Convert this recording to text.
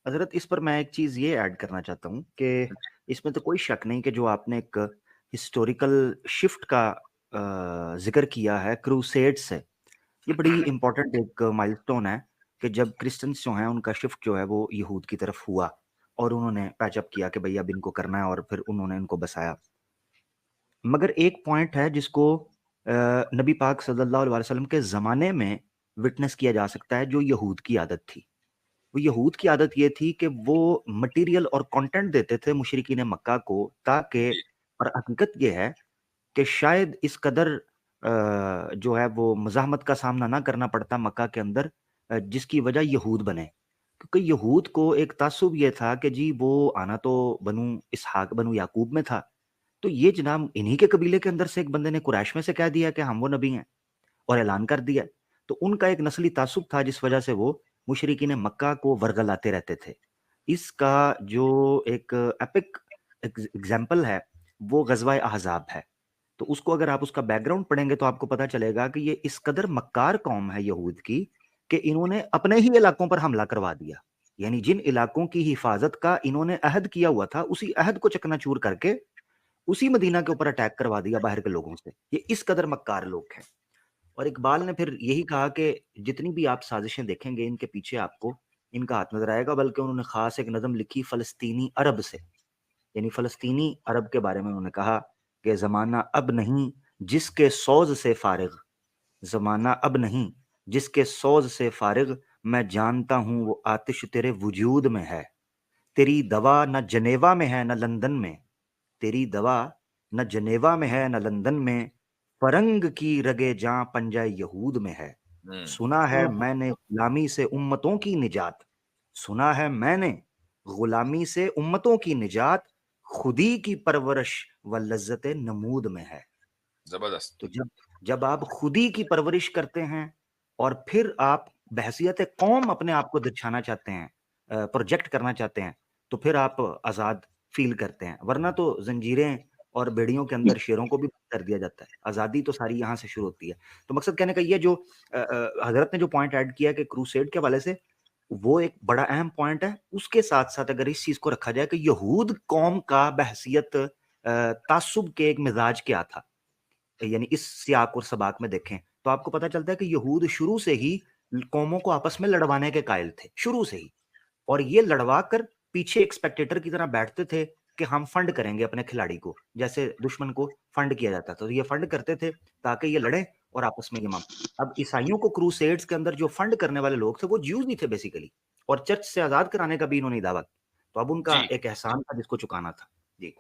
حضرت اس پر میں ایک چیز یہ ایڈ کرنا چاہتا ہوں کہ اس میں تو کوئی شک نہیں کہ جو آپ نے ایک ہسٹوریکل شفٹ کا ذکر کیا ہے کروسیڈ سے، یہ بڑی امپورٹنٹ ایک مائلسٹون ہے کہ جب کرسچنس جو ہیں ان کا شفٹ جو ہے وہ یہود کی طرف ہوا اور انہوں نے پیچ اپ کیا کہ بھئی اب ان کو کرنا ہے، اور پھر انہوں نے ان کو بسایا۔ مگر ایک پوائنٹ ہے جس کو نبی پاک صلی اللہ علیہ وسلم کے زمانے میں وٹنس کیا جا سکتا ہے، جو یہود کی عادت تھی۔ وہ یہود کی عادت یہ تھی کہ وہ مٹیریل اور کنٹینٹ دیتے تھے مشرکین مکہ کو، تاکہ، جی اور حقیقت یہ ہے کہ شاید اس قدر جو ہے وہ مزاحمت کا سامنا نہ کرنا پڑتا مکہ کے اندر، جس کی وجہ یہود بنے، کیونکہ یہود کو ایک تعصب یہ تھا کہ جی وہ آنا تو بنو اسحاق بنو یعقوب میں تھا، تو یہ جناب انہی کے قبیلے کے اندر سے ایک بندے نے قریش میں سے کہہ دیا کہ ہم وہ نبی ہیں اور اعلان کر دیا، تو ان کا ایک نسلی تعصب تھا جس وجہ سے وہ مشرکین مکہ کو ورگلاتے رہتے تھے۔ اس کا جو ایک ایپک ایگزامپل ہے وہ غزوہ احزاب ہے، تو اس کو اگر آپ اس کا بیک گراؤنڈ پڑھیں گے تو آپ کو پتا چلے گا کہ یہ اس قدر مکار قوم ہے یہود کی کہ انہوں نے اپنے ہی علاقوں پر حملہ کروا دیا، یعنی جن علاقوں کی حفاظت کا انہوں نے عہد کیا ہوا تھا اسی عہد کو چکنا چور کر کے اسی مدینہ کے اوپر اٹیک کروا دیا باہر کے لوگوں سے۔ یہ اس قدر مکار لوگ ہیں۔ اور اقبال نے پھر یہی کہا کہ جتنی بھی آپ سازشیں دیکھیں گے ان کے پیچھے آپ کو ان کا ہاتھ نظر آئے گا، بلکہ انہوں نے خاص ایک نظم لکھی فلسطینی عرب سے، یعنی فلسطینی عرب کے بارے میں انہوں نے کہا کہ زمانہ اب نہیں جس کے سوز سے فارغ، زمانہ اب نہیں جس کے سوز سے فارغ، میں جانتا ہوں وہ آتش تیرے وجود میں ہے، تیری دوا نہ جنیوا میں ہے نہ لندن میں، تیری دوا نہ جنیوا میں ہے نہ لندن میں، فرنگ کی رگے جاں پنجہ یہود میں ہے، سنا ہے میں نے غلامی سے امتوں کی نجات، سنا ہے میں نے غلامی سے امتوں کی نجات، خودی کی پرورش و لذت نمود میں ہے۔ زبردست. تو جب آپ خودی کی پرورش کرتے ہیں اور پھر آپ بحیثیت قوم اپنے آپ کو درشانا چاہتے ہیں، پروجیکٹ کرنا چاہتے ہیں، تو پھر آپ آزاد فیل کرتے ہیں، ورنہ تو زنجیریں اور بیڑیوں کے اندر شیروں کو بھی کر دیا جاتا ہے۔ آزادی تو ساری یہاں سے شروع ہوتی ہے۔ تو مقصد کہنے کا یہ جو حضرت نے جو پوائنٹ ایڈ کیا کہ کروسیڈ کے حوالے سے، وہ ایک بڑا اہم پوائنٹ ہے۔ اس کے ساتھ ساتھ اگر اس چیز کو رکھا جائے کہ یہود قوم کا بحثیت تعصب کے ایک مزاج کیا تھا، یعنی اس سیاق اور سباق میں دیکھیں تو آپ کو پتہ چلتا ہے کہ یہود شروع سے ہی قوموں کو آپس میں لڑوانے کے قائل تھے، شروع سے ہی، اور یہ لڑوا کر پیچھے ایک اسپیکٹیٹر کی طرح بیٹھتے تھے کہ ہم فنڈ کریں گے اپنے کھلاڑی کو، جیسے دشمن کو فنڈ کیا جاتا تھا، تو یہ فنڈ کرتے تھے تاکہ یہ لڑیں اور آپس میں یہ اب عیسائیوں کو کروسیڈز کے اندر جو فنڈ کرنے والے لوگ تھے وہ جیوز نہیں تھے بیسیکلی، اور چرچ سے آزاد کرانے کا بھی انہوں نے دعویٰ، تو اب ان کا جی ایک احسان تھا جس کو چکانا تھا۔ جی